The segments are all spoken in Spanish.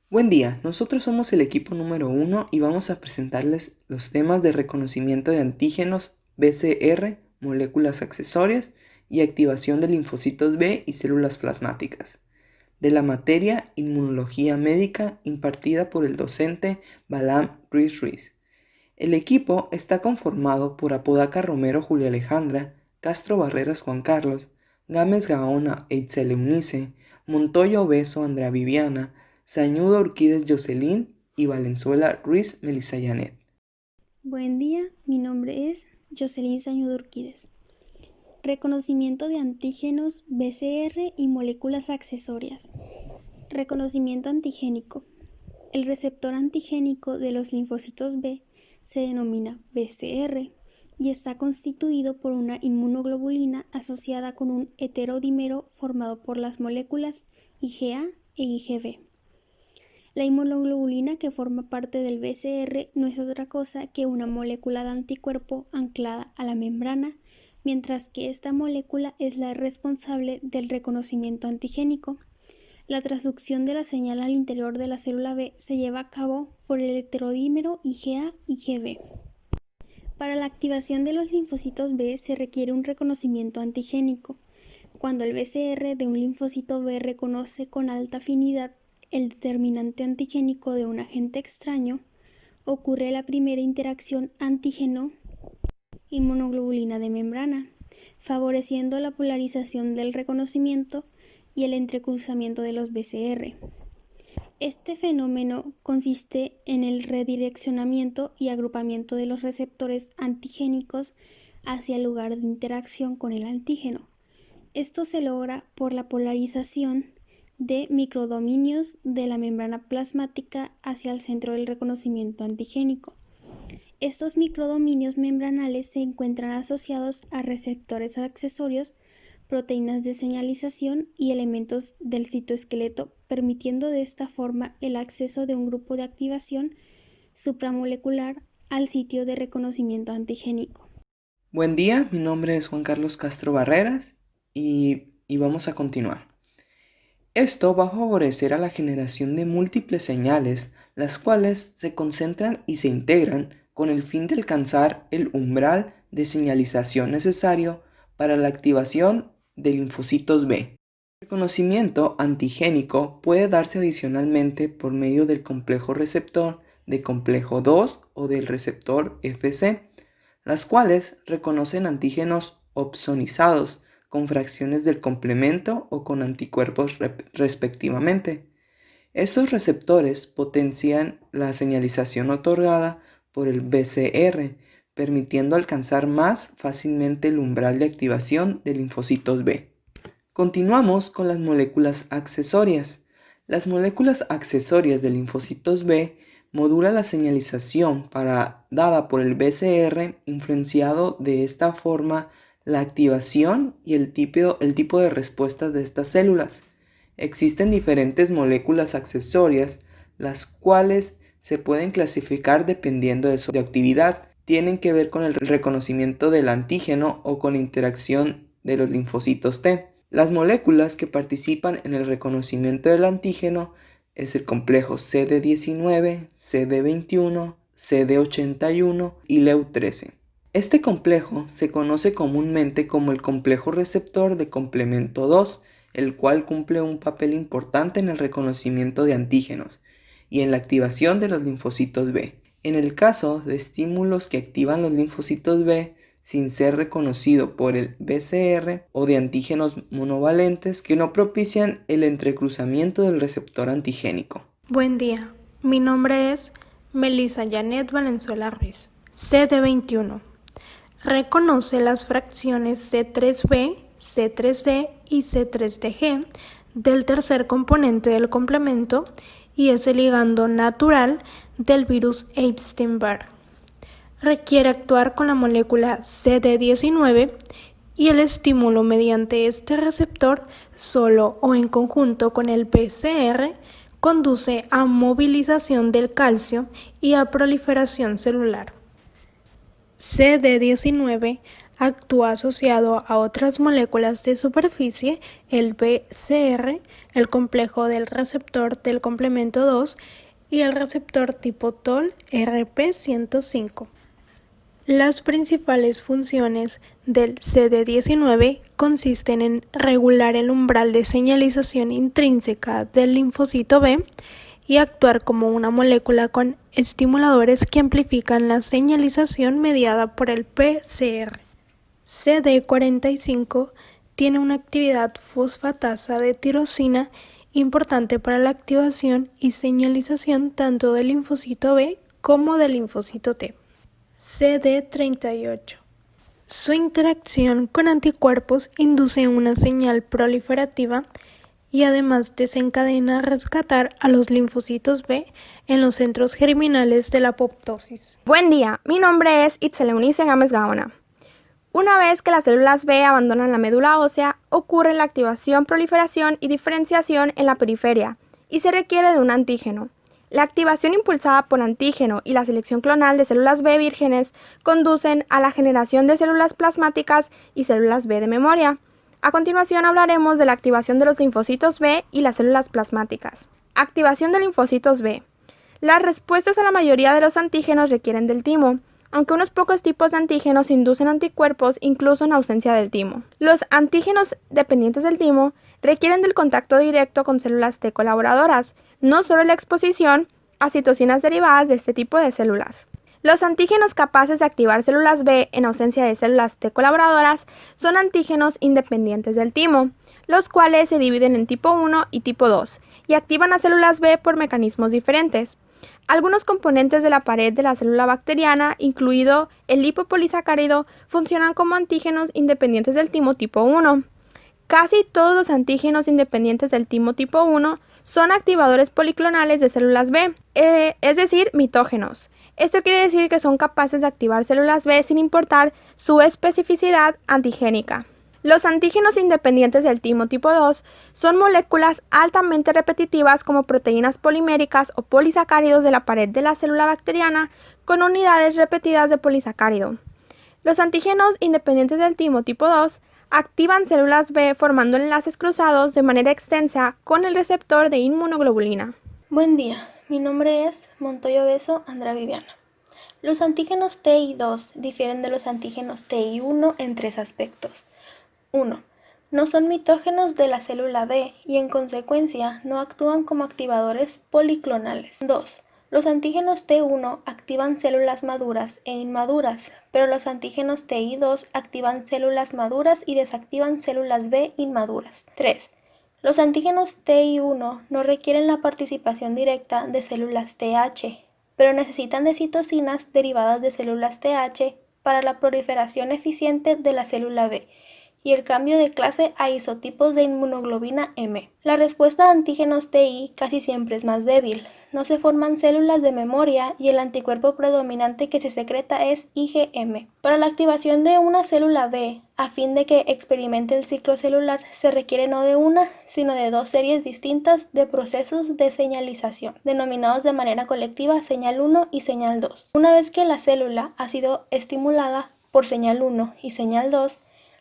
Buen día, nosotros somos el equipo número 1 y vamos a presentarles los temas de reconocimiento de antígenos BCR, moléculas accesorias y activación de linfocitos B y células plasmáticas, de la materia Inmunología Médica impartida por el docente Balam Ruiz Ruiz. El equipo está conformado por Apodaca Romero Julia Alejandra, Castro Barreras Juan Carlos, Gámez Gaona Eitzel Eunice, Montoya Obeso Andrea Viviana, Sañudo Urquídez Jocelyn y Valenzuela Ruiz Melissa Janet. Buen día, mi nombre es Jocelyn Sañudo Urquídez. Reconocimiento de antígenos BCR y moléculas accesorias. Reconocimiento antigénico. El receptor antigénico de los linfocitos B se denomina BCR y está constituido por una inmunoglobulina asociada con un heterodímero formado por las moléculas IgA e IgB. La inmunoglobulina que forma parte del BCR no es otra cosa que una molécula de anticuerpo anclada a la membrana, mientras que esta molécula es la responsable del reconocimiento antigénico. La transducción de la señal al interior de la célula B se lleva a cabo por el heterodímero IgA-IgB. Para la activación de los linfocitos B se requiere un reconocimiento antigénico. Cuando el BCR de un linfocito B reconoce con alta afinidad el determinante antigénico de un agente extraño, ocurre la primera interacción antígeno-inmunoglobulina de membrana, favoreciendo la polarización del reconocimiento y el entrecruzamiento de los BCR. Este fenómeno consiste en el redireccionamiento y agrupamiento de los receptores antigénicos hacia el lugar de interacción con el antígeno. Esto se logra por la polarización de microdominios de la membrana plasmática hacia el centro del reconocimiento antigénico. Estos microdominios membranales se encuentran asociados a receptores accesorios, proteínas de señalización y elementos del citoesqueleto, permitiendo de esta forma el acceso de un grupo de activación supramolecular al sitio de reconocimiento antigénico. Buen día, mi nombre es Juan Carlos Castro Barreras y vamos a continuar. Esto va a favorecer a la generación de múltiples señales, las cuales se concentran y se integran con el fin de alcanzar el umbral de señalización necesario para la activación de linfocitos B. El reconocimiento antigénico puede darse adicionalmente por medio del complejo receptor de complejo 2 o del receptor Fc, las cuales reconocen antígenos opsonizados con fracciones del complemento o con anticuerpos respectivamente. Estos receptores potencian la señalización otorgada por el BCR, permitiendo alcanzar más fácilmente el umbral de activación de linfocitos B. Continuamos con las moléculas accesorias. Las moléculas accesorias de linfocitos B modula la señalización dada por el BCR, influenciado de esta forma la activación y el tipo de respuestas de estas células. Existen diferentes moléculas accesorias, las cuales se pueden clasificar dependiendo de su actividad. Tienen que ver con el reconocimiento del antígeno o con la interacción de los linfocitos T. Las moléculas que participan en el reconocimiento del antígeno es el complejo CD19, CD21, CD81 y LEU13. Este complejo se conoce comúnmente como el complejo receptor de complemento 2, el cual cumple un papel importante en el reconocimiento de antígenos y en la activación de los linfocitos B. En el caso de estímulos que activan los linfocitos B sin ser reconocido por el BCR o de antígenos monovalentes que no propician el entrecruzamiento del receptor antigénico. Buen día, mi nombre es Melissa Janet Valenzuela Ruiz, CD21. Reconoce las fracciones C3b, C3d y C3dg del tercer componente del complemento y es el ligando natural del virus Epstein-Barr. Requiere actuar con la molécula CD19 y el estímulo mediante este receptor solo o en conjunto con el PCR conduce a movilización del calcio y a proliferación celular. CD19 actúa asociado a otras moléculas de superficie, el BCR, el complejo del receptor del complemento 2 y el receptor tipo TOL RP105. Las principales funciones del CD19 consisten en regular el umbral de señalización intrínseca del linfocito B y actuar como una molécula con estimuladores que amplifican la señalización mediada por el PCR. CD45 tiene una actividad fosfatasa de tirosina importante para la activación y señalización tanto del linfocito B como del linfocito T. CD38. Su interacción con anticuerpos induce una señal proliferativa y además desencadena rescatar a los linfocitos B en los centros germinales de la apoptosis. Buen día, mi nombre es Itzel Eunice Gámez Gaona. Una vez que las células B abandonan la médula ósea, ocurre la activación, proliferación y diferenciación en la periferia y se requiere de un antígeno. La activación impulsada por antígeno y la selección clonal de células B vírgenes conducen a la generación de células plasmáticas y células B de memoria. A continuación hablaremos de la activación de los linfocitos B y las células plasmáticas. Activación de linfocitos B. Las respuestas a la mayoría de los antígenos requieren del timo, aunque unos pocos tipos de antígenos inducen anticuerpos incluso en ausencia del timo. Los antígenos dependientes del timo requieren del contacto directo con células T colaboradoras, no solo la exposición a citocinas derivadas de este tipo de células. Los antígenos capaces de activar células B en ausencia de células T colaboradoras son antígenos independientes del timo, los cuales se dividen en tipo 1 y tipo 2 y activan a células B por mecanismos diferentes. Algunos componentes de la pared de la célula bacteriana, incluido el lipopolisacárido, funcionan como antígenos independientes del timo tipo 1. Casi todos los antígenos independientes del timo tipo 1 son activadores policlonales de células B, es decir, mitógenos. Esto quiere decir que son capaces de activar células B sin importar su especificidad antigénica. Los antígenos independientes del timo tipo 2 son moléculas altamente repetitivas como proteínas poliméricas o polisacáridos de la pared de la célula bacteriana con unidades repetidas de polisacárido. Los antígenos independientes del timo tipo 2 activan células B formando enlaces cruzados de manera extensa con el receptor de inmunoglobulina. Buen día, mi nombre es Montoyo Beso Andrea Viviana. Los antígenos TI2 difieren de los antígenos TI1 en tres aspectos. 1. No son mitógenos de la célula B y en consecuencia no actúan como activadores policlonales. 2. Los antígenos T1 activan células maduras e inmaduras, pero los antígenos TI2 activan células maduras y desactivan células B inmaduras. 3. Los antígenos TI1 no requieren la participación directa de células TH, pero necesitan de citocinas derivadas de células TH para la proliferación eficiente de la célula B y el cambio de clase a isotipos de inmunoglobina M. La respuesta a antígenos TI casi siempre es más débil. No se forman células de memoria y el anticuerpo predominante que se secreta es IgM. Para la activación de una célula B, a fin de que experimente el ciclo celular, se requiere no de una, sino de dos series distintas de procesos de señalización, denominados de manera colectiva señal 1 y señal 2. Una vez que la célula ha sido estimulada por señal 1 y señal 2,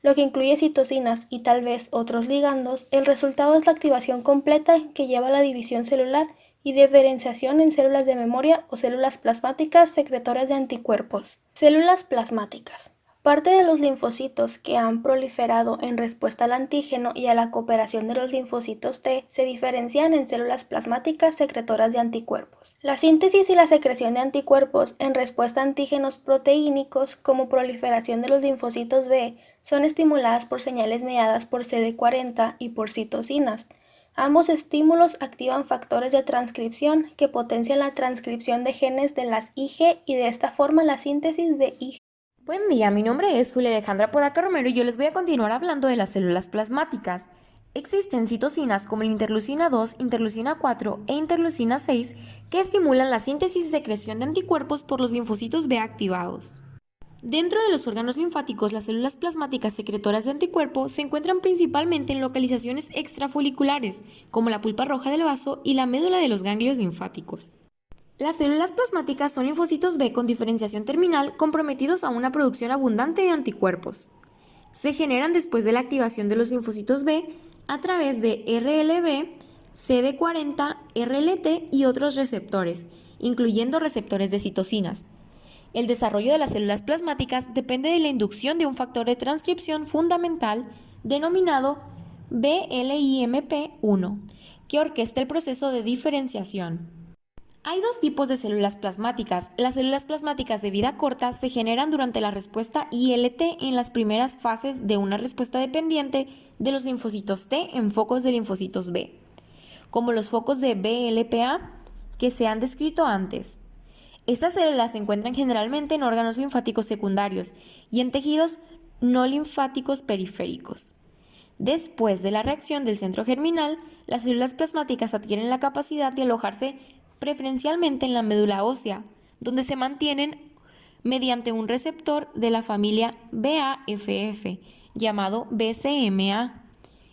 lo que incluye citocinas y tal vez otros ligandos, el resultado es la activación completa que lleva a la división celular y diferenciación en células de memoria o células plasmáticas secretoras de anticuerpos. Células plasmáticas. Parte de los linfocitos que han proliferado en respuesta al antígeno y a la cooperación de los linfocitos T se diferencian en células plasmáticas secretoras de anticuerpos. La síntesis y la secreción de anticuerpos en respuesta a antígenos proteínicos como proliferación de los linfocitos B son estimuladas por señales mediadas por CD40 y por citocinas. Ambos estímulos activan factores de transcripción que potencian la transcripción de genes de las Ig y de esta forma la síntesis de Ig. Buen día, mi nombre es Julia Alejandra Podaca Romero y yo les voy a continuar hablando de las células plasmáticas. Existen citocinas como la interleucina 2, interleucina 4 e interleucina 6 que estimulan la síntesis y secreción de anticuerpos por los linfocitos B activados. Dentro de los órganos linfáticos, las células plasmáticas secretoras de anticuerpos se encuentran principalmente en localizaciones extrafoliculares, como la pulpa roja del vaso y la médula de los ganglios linfáticos. Las células plasmáticas son linfocitos B con diferenciación terminal comprometidos a una producción abundante de anticuerpos. Se generan después de la activación de los linfocitos B a través de RLB, CD40, RLT y otros receptores, incluyendo receptores de citocinas. El desarrollo de las células plasmáticas depende de la inducción de un factor de transcripción fundamental denominado BLIMP1, que orquesta el proceso de diferenciación. Hay dos tipos de células plasmáticas. Las células plasmáticas de vida corta se generan durante la respuesta ILT en las primeras fases de una respuesta dependiente de los linfocitos T en focos de linfocitos B, como los focos de BLPA que se han descrito antes. Estas células se encuentran generalmente en órganos linfáticos secundarios y en tejidos no linfáticos periféricos. Después de la reacción del centro germinal, las células plasmáticas adquieren la capacidad de alojarse preferencialmente en la médula ósea, donde se mantienen mediante un receptor de la familia BAFF, llamado BCMA,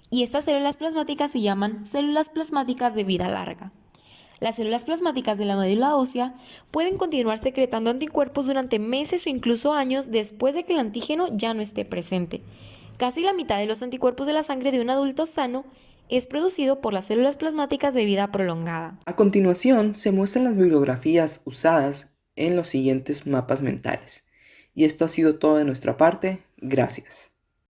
y estas células plasmáticas se llaman células plasmáticas de vida larga. Las células plasmáticas de la médula ósea pueden continuar secretando anticuerpos durante meses o incluso años después de que el antígeno ya no esté presente. Casi la mitad de los anticuerpos de la sangre de un adulto sano es producido por las células plasmáticas de vida prolongada. A continuación, se muestran las bibliografías usadas en los siguientes mapas mentales. Y esto ha sido todo de nuestra parte. Gracias.